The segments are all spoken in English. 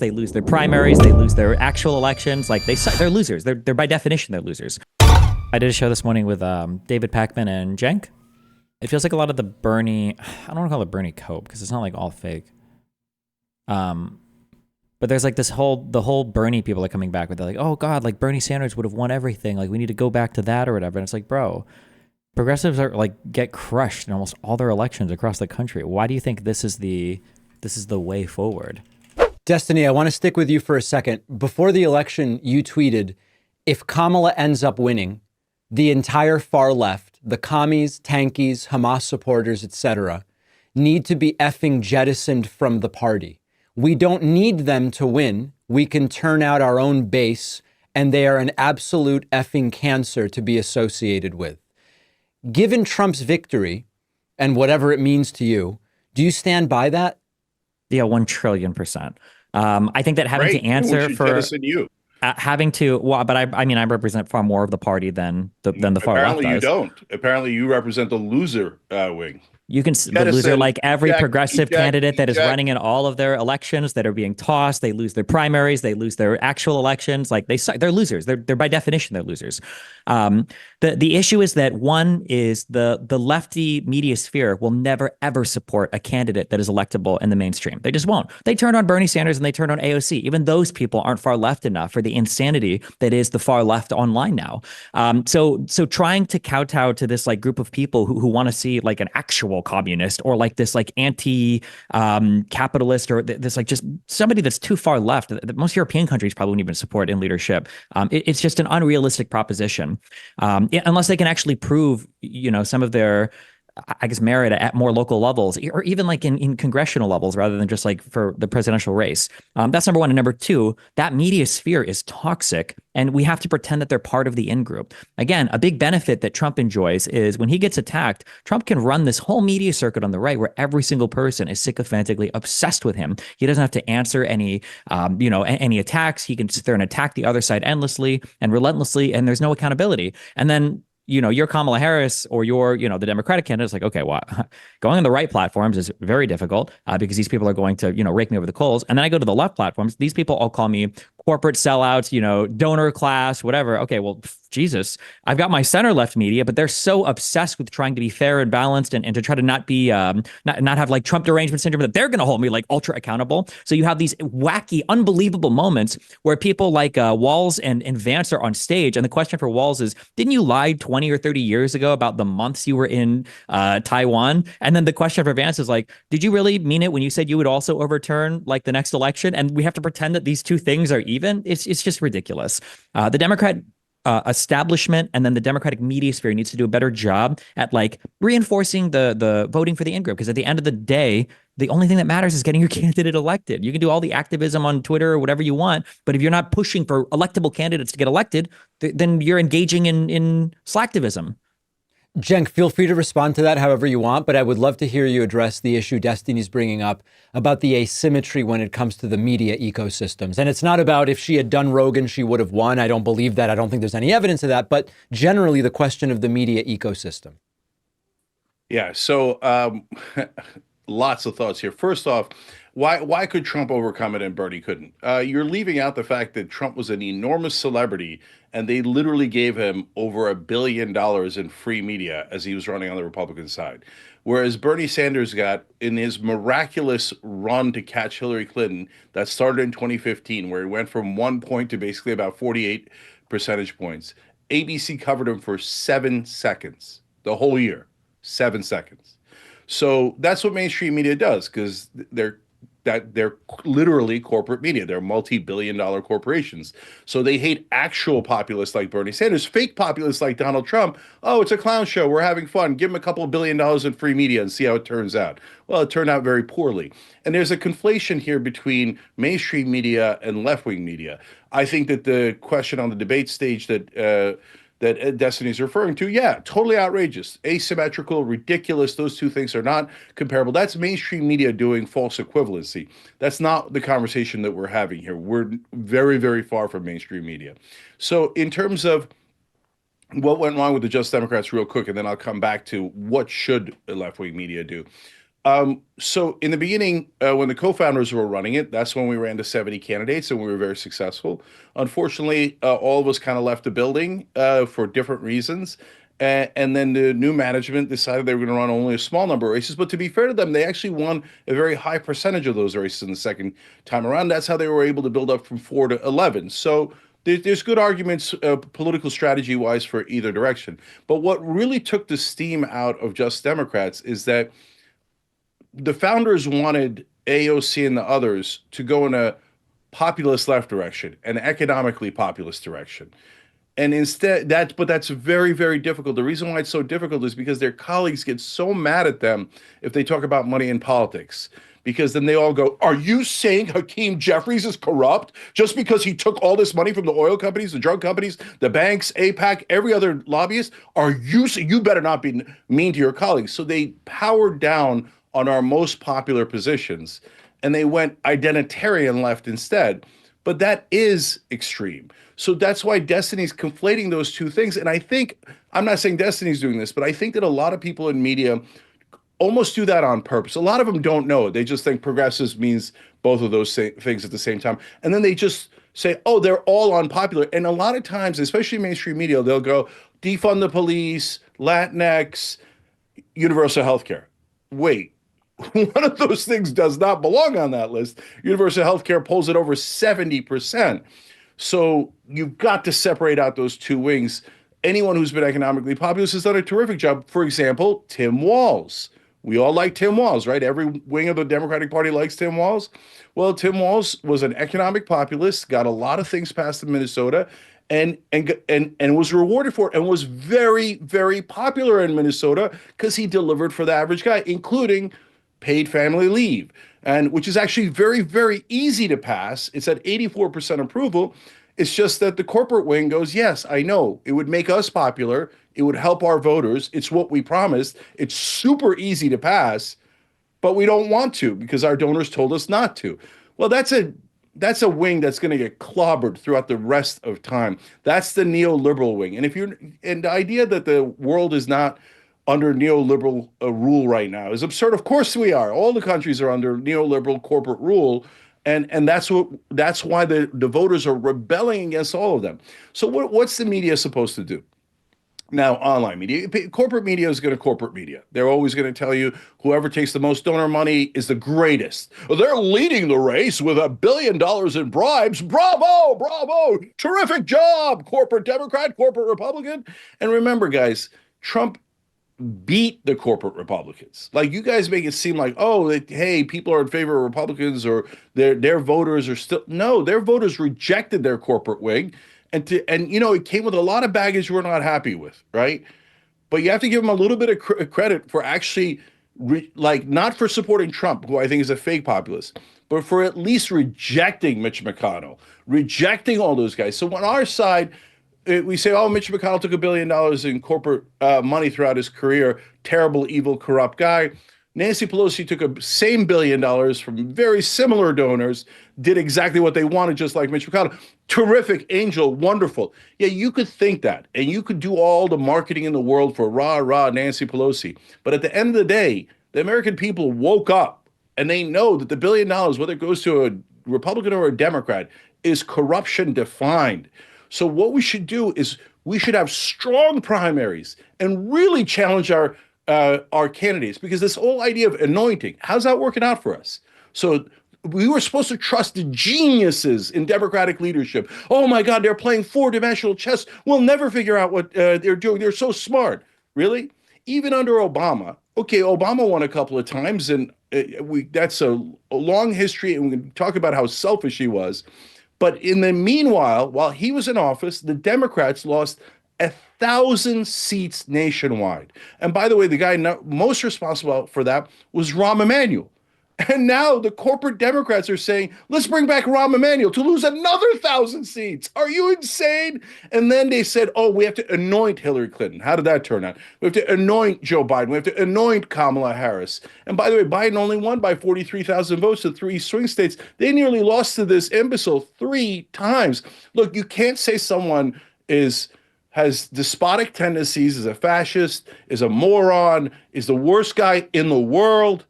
they lose their primaries, they lose their actual elections. Like they're losers. They're by definition they're losers. I did a show this morning with David Pakman and Cenk. It feels like a lot of the Bernie. I don't want to call it Bernie cope because it's not like all fake. But there's like the whole Bernie people are coming back with. They're like, oh God, like Bernie Sanders would have won everything. Like we need to go back to that or whatever. And it's like, bro, progressives are like get crushed in almost all their elections across the country. Why do you think this is the way forward? Destiny, I want to stick with you for a second. Before the election, you tweeted, if Kamala ends up winning, the entire far left, the commies, tankies, Hamas supporters, etc., need to be effing jettisoned from the party. We don't need them to win. We can turn out our own base, and they are an absolute effing cancer to be associated with. Given Trump's victory, and whatever it means to you, do you stand by that? Yeah, 1,000,000,000,000%. I think that having to answer for jettison you. Having to, well, but I mean, I represent far more of the party than the far left Apparently you does. don't. Apparently you represent the loser wing. You can the loser, like every progressive candidate that is running in all of their elections that are being tossed. They lose their primaries. They lose their actual elections. Like they're losers. They're by definition they're losers. The issue is that one is the lefty media sphere will never ever support a candidate that is electable in the mainstream. They just won't. They turned on Bernie Sanders and they turned on AOC. Even those people aren't far left enough for the insanity that is the far left online now. So trying to kowtow to this like group of people who want to see like an actual communist or like this like anti-capitalist or this like just somebody that's too far left that most European countries probably wouldn't even support in leadership. It's just an unrealistic proposition. Unless they can actually prove, some of their, I guess, merit at more local levels or even like in congressional levels rather than just like for the presidential race. That's number one. And number two, that media sphere is toxic and we have to pretend that they're part of the in-group. Again, a big benefit that Trump enjoys is when he gets attacked, Trump can run this whole media circuit on the right where every single person is sycophantically obsessed with him. He doesn't have to answer any attacks. He can sit there and attack the other side endlessly and relentlessly, and there's no accountability. And then you're Kamala Harris or you're, the Democratic candidate. It's like, okay, well, going on the right platforms is very difficult because these people are going to, rake me over the coals. And then I go to the left platforms. These people all call me corporate sellouts, donor class, whatever. Okay, well, Jesus, I've got my center left media, but they're so obsessed with trying to be fair and balanced and to try to not be not have like Trump derangement syndrome that they're going to hold me like ultra accountable. So you have these wacky, unbelievable moments where people like Walz and Vance are on stage. And the question for Walz is, didn't you lie 20 or 30 years ago about the months you were in Taiwan? And then the question for Vance is like, did you really mean it when you said you would also overturn like the next election? And we have to pretend that these two things are even. It's just ridiculous. The Democrat establishment and then the Democratic media sphere needs to do a better job at like reinforcing the voting for the in-group, because at the end of the day, the only thing that matters is getting your candidate elected. You can do all the activism on Twitter or whatever you want, but if you're not pushing for electable candidates to get elected, then you're engaging in slacktivism. Cenk, feel free to respond to that however you want, but I would love to hear you address the issue Destiny's bringing up about the asymmetry when it comes to the media ecosystems. And it's not about if she had done Rogan, she would have won. I don't believe that. I don't think there's any evidence of that, but generally the question of the media ecosystem. Yeah, so lots of thoughts here. First off, why could Trump overcome it and Bernie couldn't? You're leaving out the fact that Trump was an enormous celebrity and they literally gave him over $1 billion in free media as he was running on the Republican side. Whereas Bernie Sanders got, in his miraculous run to catch Hillary Clinton that started in 2015, where he went from 1 point to basically about 48 percentage points, ABC covered him for 7 seconds, the whole year, 7 seconds. So that's what mainstream media does, because they're literally corporate media. They're multi-billion-dollar corporations. So they hate actual populists like Bernie Sanders. Fake populists like Donald Trump. Oh, it's a clown show. We're having fun. Give him a couple of $1 billion in free media and see how it turns out. Well, it turned out very poorly. And there's a conflation here between mainstream media and left-wing media. I think that the question on the debate stage that Destiny's referring to, yeah, totally outrageous, asymmetrical, ridiculous. Those two things are not comparable. That's mainstream media doing false equivalency. That's not the conversation that we're having here. We're very, very far from mainstream media. So in terms of what went wrong with the Just Democrats real quick, and then I'll come back to what should left-wing media do. So in the beginning, when the co-founders were running it, that's when we ran to 70 candidates and we were very successful. Unfortunately, all of us kind of left the building for different reasons. And then the new management decided they were going to run only a small number of races. But to be fair to them, they actually won a very high percentage of those races in the second time around. That's how they were able to build up from 4 to 11. So there's good arguments, political strategy wise, for either direction. But what really took the steam out of Just Democrats is that the founders wanted AOC and the others to go in a populist left direction, an economically populist direction. And instead, that's very, very difficult. The reason why it's so difficult is because their colleagues get so mad at them if they talk about money in politics. Because then they all go, "Are you saying Hakeem Jeffries is corrupt just because he took all this money from the oil companies, the drug companies, the banks, APAC, every other lobbyist? You better not be mean to your colleagues." So they powered down on our most popular positions and they went identitarian left instead. But that is extreme. So that's why Destiny's conflating those two things. And I think, I'm not saying Destiny's doing this, but I think that a lot of people in media almost do that on purpose. A lot of them don't know it. They just think progressives means both of those things at the same time. And then they just say, oh, they're all unpopular. And a lot of times, especially mainstream media, they'll go defund the police, Latinx, universal health care. Wait, one of those things does not belong on that list. Universal health care pulls it over 70%. So you've got to separate out those two wings. Anyone who's been economically populist has done a terrific job. For example, Tim Walz. We all like Tim Walz, right? Every wing of the Democratic Party likes Tim Walz. Well, Tim Walz was an economic populist, got a lot of things passed in Minnesota, and was rewarded for it, and was very, very popular in Minnesota because he delivered for the average guy, including paid family leave, and which is actually very, very easy to pass. It's at 84% approval. It's just that the corporate wing goes, yes, I know. It would make us popular. It would help our voters. It's what we promised. It's super easy to pass, but we don't want to because our donors told us not to. Well, that's a wing that's going to get clobbered throughout the rest of time. That's the neoliberal wing. And the idea that the world is not under neoliberal rule right now is absurd. Of course we are. All the countries are under neoliberal corporate rule. And that's why the voters are rebelling against all of them. So what's the media supposed to do? Now, online media, corporate media is going to corporate media. They're always going to tell you whoever takes the most donor money is the greatest. They're leading the race with $1 billion in bribes. Bravo, bravo, terrific job, corporate Democrat, corporate Republican. And remember, guys, Trump beat the corporate Republicans. Like you guys make it seem like, oh, hey, people are in favor of Republicans or their voters are still no, their voters rejected their corporate wing, and it came with a lot of baggage we're not happy with, right? But you have to give them a little bit of credit for actually not for supporting Trump, who I think is a fake populist, but for at least rejecting Mitch McConnell, rejecting all those guys. So on our side, we say, oh, Mitch McConnell took $1 billion in corporate money throughout his career. Terrible, evil, corrupt guy. Nancy Pelosi took a same $1 billion from very similar donors, did exactly what they wanted, just like Mitch McConnell. Terrific, angel, wonderful. Yeah, you could think that, and you could do all the marketing in the world for rah Nancy Pelosi. But at the end of the day, the American people woke up, and they know that the $1 billion, whether it goes to a Republican or a Democrat, is corruption defined. So what we should do is we should have strong primaries and really challenge our candidates, because this whole idea of anointing, how's that working out for us? So we were supposed to trust the geniuses in Democratic leadership. Oh my God, they're playing four-dimensional chess. We'll never figure out what they're doing. They're so smart. Really? Even under Obama. Okay, Obama won a couple of times, and that's a long history, and we can talk about how selfish he was. But in the meanwhile, while he was in office, the Democrats lost 1,000 seats nationwide. And by the way, the guy most responsible for that was Rahm Emanuel. And now the corporate Democrats are saying, let's bring back Rahm Emanuel to lose another 1,000 seats. Are you insane? And then they said, oh, we have to anoint Hillary Clinton. How did that turn out? We have to anoint Joe Biden. We have to anoint Kamala Harris. And by the way, Biden only won by 43,000 votes to 3 swing states. They nearly lost to this imbecile 3 times. Look, you can't say someone has despotic tendencies, is a fascist, is a moron, is the worst guy in the world.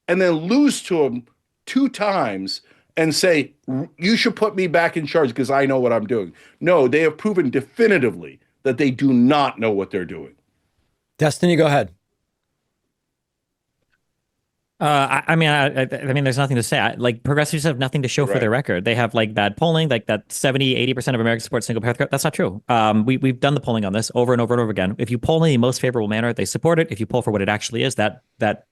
and then lose to them 2 times and say, you should put me back in charge because I know what I'm doing. No, they have proven definitively that they do not know what they're doing. Destiny, go ahead. I mean, there's nothing to say. Like progressives have nothing to show for their record. They have like bad polling, like that 70-80% of Americans support single payer healthcare. That's not true. We've done the polling on this over and over and over again. If you poll in the most favorable manner, they support it. If you poll for what it actually is, that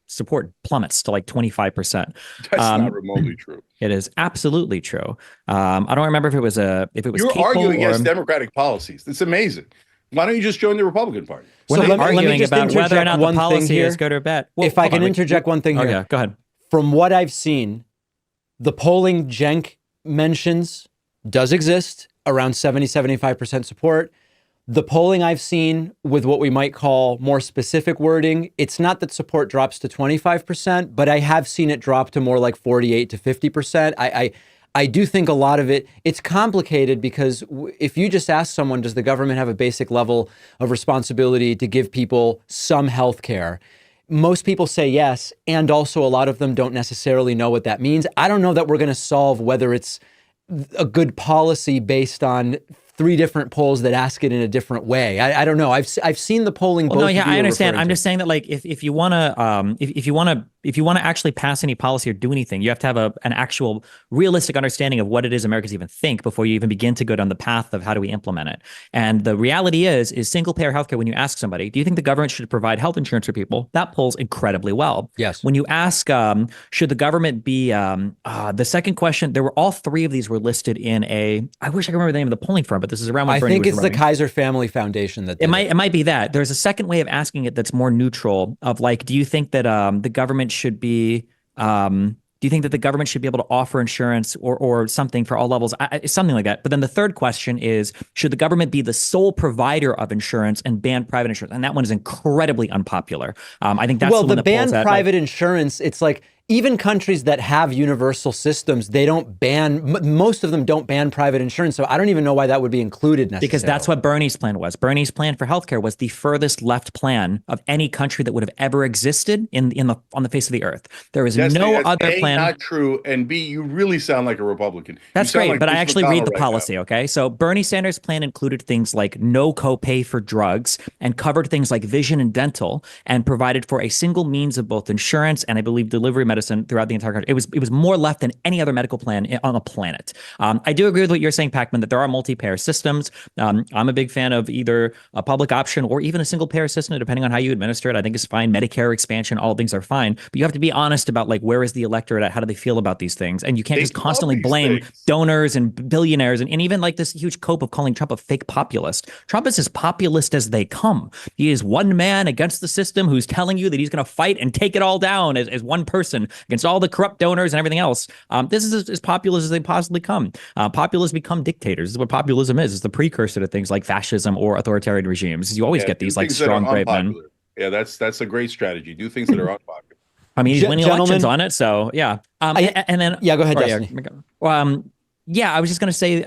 support plummets to like 25%. That's not remotely true. It is absolutely true. I don't remember if it was You're arguing against Democratic policies. It's amazing. Why don't you just join the Republican Party? We're So not let me arguing just about whether or not interject the one thing policy here. is good or bad. Well, If I hold can on, interject one thing here. yeah, go ahead. From what I've seen, the polling Cenk mentions does exist, around 70-75% support. The polling I've seen with what we might call more specific wording, it's not that support drops to 25%, but I have seen it drop to more like 48 to 50%. I do think a lot of it's complicated because if you just ask someone, does the government have a basic level of responsibility to give people some health care? Most people say yes, and also a lot of them don't necessarily know what that means. I don't know that we're going to solve whether it's a good policy based on 3 different polls that ask it in a different way. I don't know. I've seen the polling. Well, both no, yeah, of you I are understand. referring I'm to. just saying that, like, if you want to, if you want to actually pass any policy or do anything, you have to have an actual realistic understanding of what it is Americans even think before you even begin to go down the path of how do we implement it. And the reality is single payer healthcare. When you ask somebody, do you think the government should provide health insurance for people? That polls incredibly well. Yes. When you ask, should the government be, the second question, there were all 3 of these were listed in I wish I could remember the name of the polling firm, but this is around when I Bernie think was it's running. the Kaiser Family Foundation that did It might be that. There's a second way of asking it that's more neutral of like, do you think that the government should be do you think that the government should be able to offer insurance or something for all levels? Something like that. But then the third question is, should the government be the sole provider of insurance and ban private insurance? And that one is incredibly unpopular. I think that's the one that ban pulls private insurance. It's like even countries that have universal systems, they don't ban, most of them don't ban private insurance. So I don't even know why that would be included necessarily. Because that's what Bernie's plan was. Bernie's plan for healthcare was the furthest left plan of any country that would have ever existed on the face of the earth. There is no other plan. Not true, and B, you really sound like a Republican. That's great, like but I Mitch actually McConnell read the right policy, now. okay? So Bernie Sanders' plan included things like no copay for drugs and covered things like vision and dental and provided for a single means of both insurance and I believe delivery medicine throughout the entire country. It was more left than any other medical plan on the planet. I do agree with what you're saying, Pacman, that there are multi-payer systems. I'm a big fan of either a public option or even a single payer system, depending on how you administer it. I think it's fine. Medicare expansion, all things are fine. But you have to be honest about like, where is the electorate at? How do they feel about these things? And you can't just constantly blame donors and billionaires and even like this huge cope of calling Trump a fake populist. Trump is as populist as they come. He is one man against the system who's telling you that he's going to fight and take it all down as one person against all the corrupt donors and everything else. This is as populist as they possibly come. Populists become dictators. This is what populism is. It's the precursor to things like fascism or authoritarian regimes. You always get these like strong, brave men. Yeah, that's a great strategy. Do things that are unpopular. I mean, he's winning elections on it, so yeah. And then go ahead, Destiny. I was just gonna say,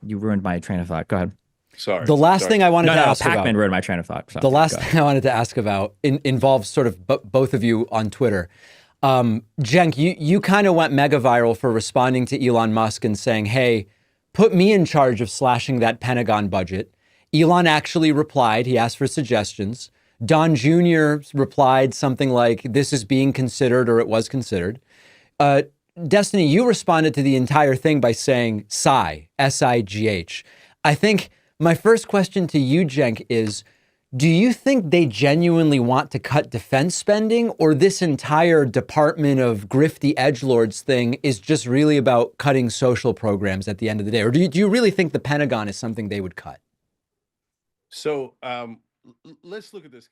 you ruined my train of thought. Go ahead. Sorry. The last thing I wanted to ask about. Pacman ruined my train of thought. So the last thing I wanted to ask about involves sort of both of you on Twitter. Cenk, you kind of went mega viral for responding to Elon Musk and saying, hey, put me in charge of slashing that Pentagon budget. Elon actually replied. He asked for suggestions. Don Jr. replied something like, this is being considered or it was considered. Destiny, you responded to the entire thing by saying sigh, S-I-G-H. I think my first question to you, Cenk, is, do you think they genuinely want to cut defense spending, or this entire Department of Grifty Edgelords thing is just really about cutting social programs at the end of the day? Or do you really think the Pentagon is something they would cut? So let's look at this.